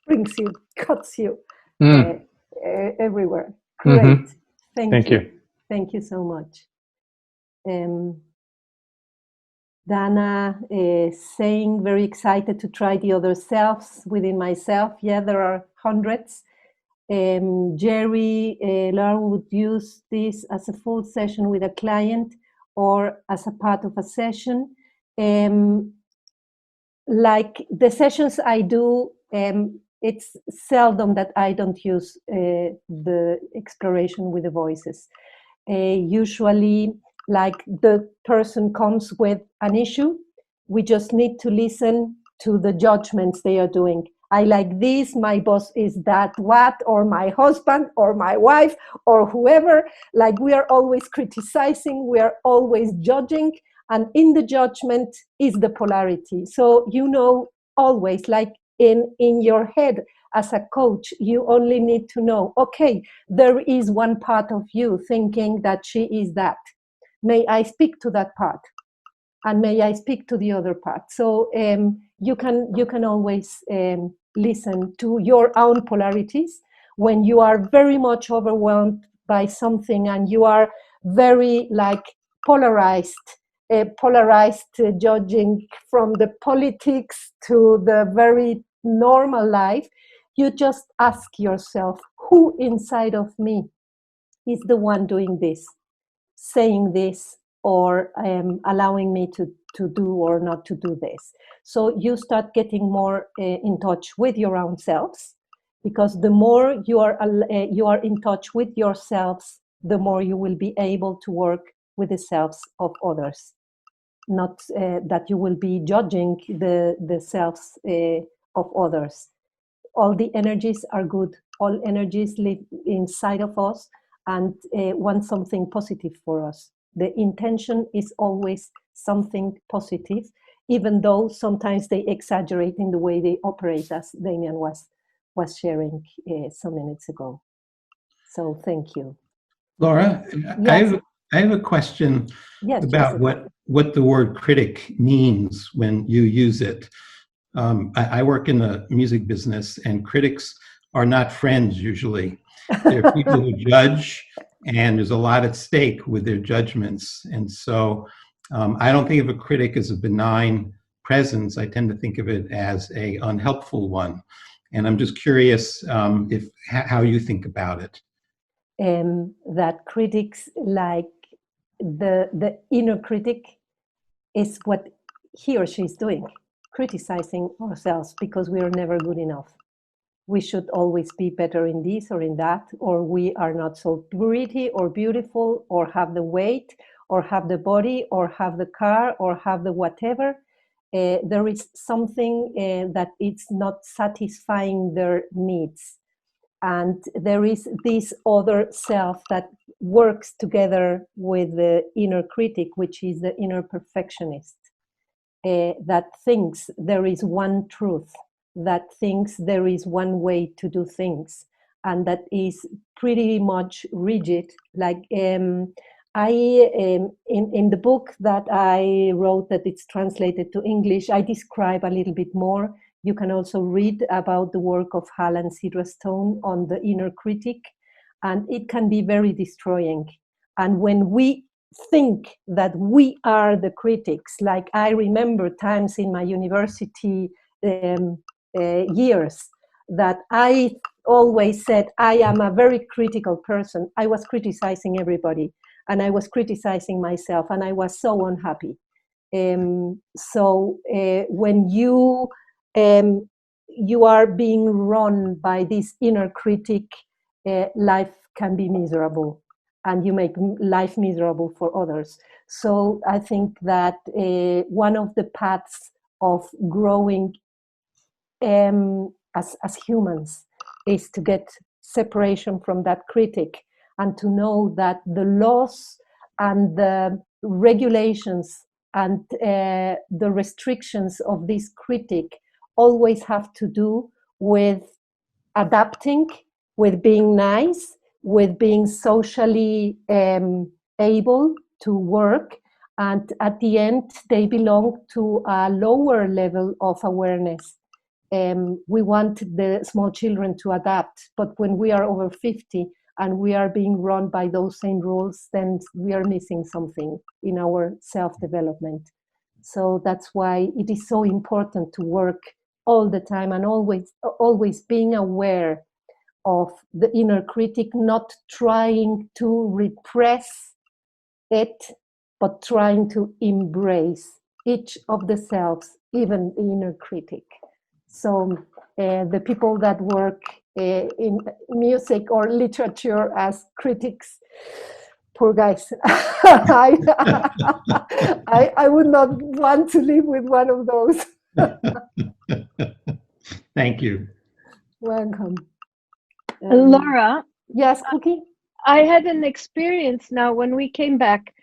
brings you, cuts you everywhere. Great. Mm-hmm. Thank you. you. Thank you so much. Dana is saying, very excited to try the other selves within myself. Yeah, there are hundreds. Jerry, Laura would use this as a full session with a client or as a part of a session. Like the sessions I do, it's seldom that I don't use the exploration with the voices. Usually, like the person comes with an issue, we just need to listen to the judgments they are doing. I like this, my boss is that what, or my husband, or my wife, or whoever. Like, we are always criticizing, we are always judging, and in the judgment is the polarity. So, you know, always, like in your head as a coach, you only need to know, okay, there is one part of you thinking that she is that. May I speak to that part? And may I speak to the other part? So you can always listen to your own polarities when you are very much overwhelmed by something and you are very like polarized judging from the politics to the very normal life. You just ask yourself, who inside of me is the one doing this, saying this, or allowing me to do or not to do this. So you start getting more in touch with your own selves, because the more you are in touch with yourselves, the more you will be able to work with the selves of others. Not that you will be judging the selves of others. All the energies are good. All energies live inside of us and want something positive for us. The intention is always something positive, even though sometimes they exaggerate in the way they operate, as Damien was sharing some minutes ago. So thank you. Laura, Yes. I have a question about what the word critic means when you use it. I work in the music business, and critics are not friends usually. They're people who judge, and there's a lot at stake with their judgments. And so I don't think of a critic as a benign presence. I tend to think of it as a unhelpful one. And I'm just curious how you think about it. That critics, like the inner critic, is what he or she is doing, criticizing ourselves because we are never good enough. We should always be better in this or in that, or we are not so pretty or beautiful, or have the weight, or have the body, or have the car, or have the whatever. There is something that it's not satisfying their needs. And there is this other self that works together with the inner critic, which is the inner perfectionist, that thinks there is one truth, that thinks there is one way to do things, and that is pretty much rigid. Like in the book that I wrote, that it's translated to English, I describe a little bit more. You can also read about the work of Hal and Sidra Stone on the inner critic, and it can be very destroying. And when we think that we are the critics, like I remember times in my university years that I always said, I am a very critical person. I was criticizing everybody, and I was criticizing myself, and I was so unhappy. So when you are being run by this inner critic, life can be miserable, and you make life miserable for others. So I think that one of the paths of growing as humans is to get separation from that critic, and to know that the laws and the regulations and the restrictions of this critic always have to do with adapting, with being nice, with being socially able to work. And at the end, they belong to a lower level of awareness. We want the small children to adapt, but when we are over 50 and we are being run by those same rules, then we are missing something in our self-development. So that's why it is so important to work all the time and always being aware of the inner critic, not trying to repress it, but trying to embrace each of the selves, even the inner critic. So the people that work in music or literature as critics, poor guys. I would not want to live with one of those. Thank you. Welcome. Laura? Yes, Cookie? I had an experience now when we came back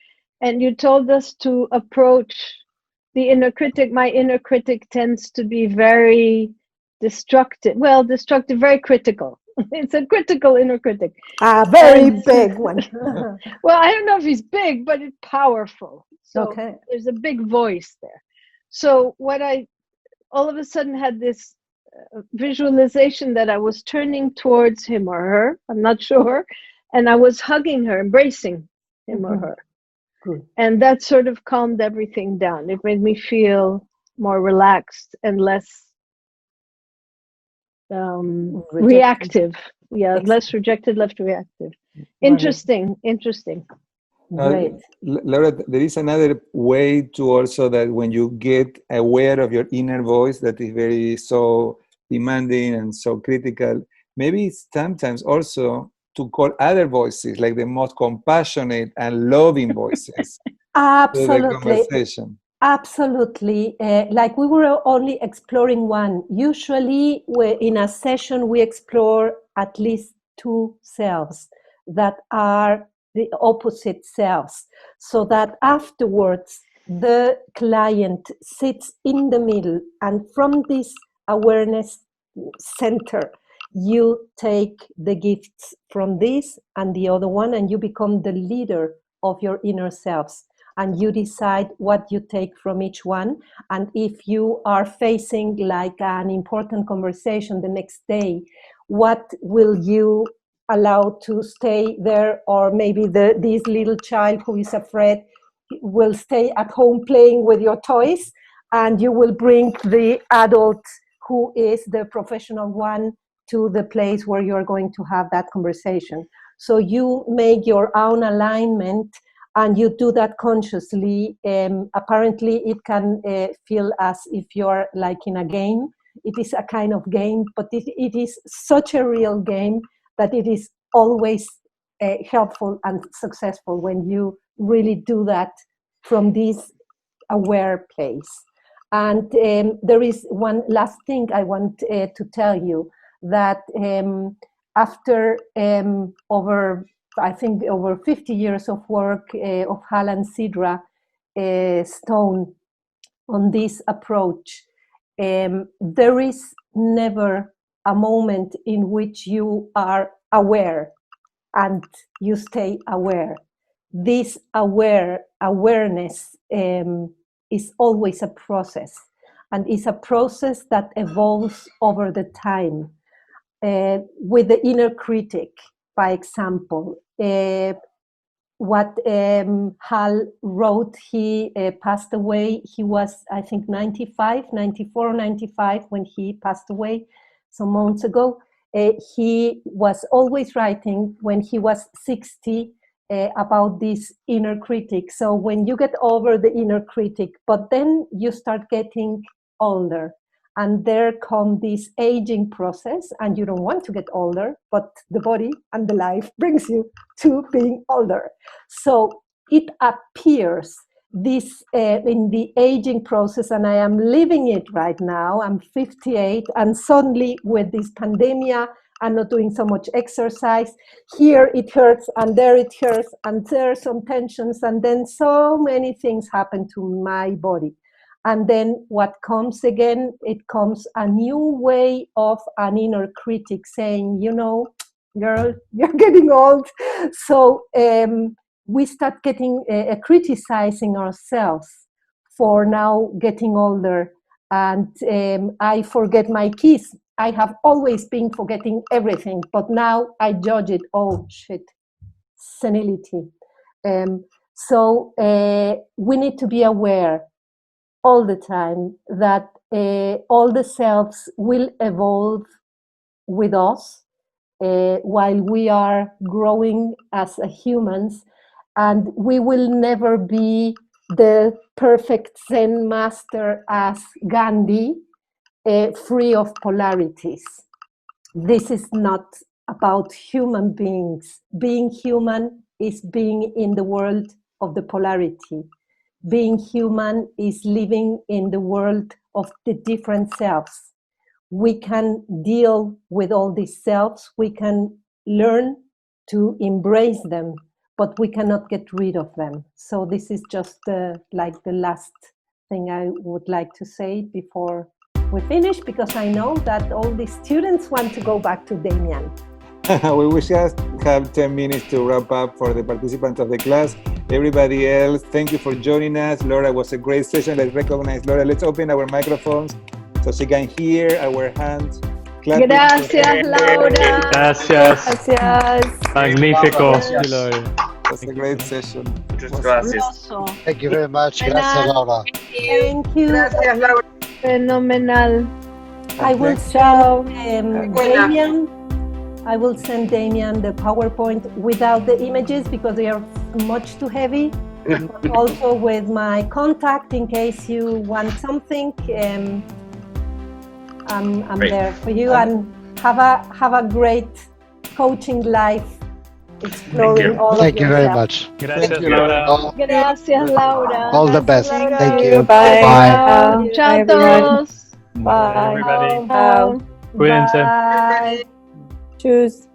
and you told us to approach the inner critic. My inner critic tends to be very destructive, very critical. It's a critical inner critic. A very big one. Well, I don't know if he's big, but it's powerful. So okay. There's a big voice there. So what I all of a sudden had this visualization that I was turning towards him or her, I'm not sure, and I was hugging her, embracing him or her. Good. And that sort of calmed everything down. It made me feel more relaxed and less reactive. Yeah, less rejected, less reactive. Interesting. Great. Laura, there is another way to also that when you get aware of your inner voice that is very so demanding and so critical, maybe it's sometimes also to call other voices, like the most compassionate and loving voices. Absolutely. To the conversation. Absolutely. Like we were only exploring one. Usually in a session, we explore at least two selves that are the opposite selves, so that afterwards the client sits in the middle, and from this awareness center, you take the gifts from this and the other one, and you become the leader of your inner selves. And you decide what you take from each one. And if you are facing like an important conversation the next day, what will you allow to stay there? Or maybe this little child who is afraid will stay at home playing with your toys, and you will bring the adult who is the professional one to the place where you're going to have that conversation. So you make your own alignment, and you do that consciously. Apparently, it can feel as if you're like in a game. It is a kind of game, but it is such a real game that it is always helpful and successful when you really do that from this aware place. And there is one last thing I want to tell you, that after over 50 years of work of Hal and Sidra Stone on this approach, there is never a moment in which you are aware and you stay aware. This awareness is always a process, and is a process that evolves over the time. With the inner critic, by example, what Hal wrote, he passed away. He was, I think, 94 or 95 when he passed away some months ago. He was always writing when he was 60 about this inner critic. So when you get over the inner critic, but then you start getting older, and there comes this aging process, and you don't want to get older, but the body and the life brings you to being older. So it appears this in the aging process, and I am living it right now. I'm 58, and suddenly with this pandemic, I'm not doing so much exercise. Here it hurts, and there it hurts, and there are some tensions, and then so many things happen to my body. And then what comes again, it comes a new way of an inner critic saying, girl, you're getting old. So we start getting criticizing ourselves for now getting older. And I forget my keys. I have always been forgetting everything, but now I judge it. Oh, shit, senility. So we need to be aware all the time that all the selves will evolve with us while we are growing as humans, and we will never be the perfect Zen master as Gandhi, free of polarities. This is not about human beings. Being human is being in the world of the polarity. Being human is living in the world of the different selves. We can deal with all these selves. We can learn to embrace them, but we cannot get rid of them. So this is just like the last thing I would like to say before we finish, because I know that all the students want to go back to Damien. We will just have 10 minutes to wrap up for the participants of the class. Everybody else, thank you for joining us. Laura, was a great session. Let's recognize Laura. Let's open our microphones so she can hear our hands. Clapping. Gracias, Laura. Gracias. Gracias. Magnífico. It was a great session. Muchas gracias. Thank you very much. Gracias, Laura. Thank you. Gracias, Laura. Fenomenal. I will send Damien. I will send Damien the PowerPoint without the images because they are much too heavy. Also with my contact in case you want something. I'm there for you, and have a great coaching life. Exploring all Thank of you very yourself. much. Gracias, Laura. Gracias, Laura. All the best. Laura. Thank you. Bye. Bye. Ciao a todos. Bye. Everybody. Ciao. Cuídense. Bye. Tschüss.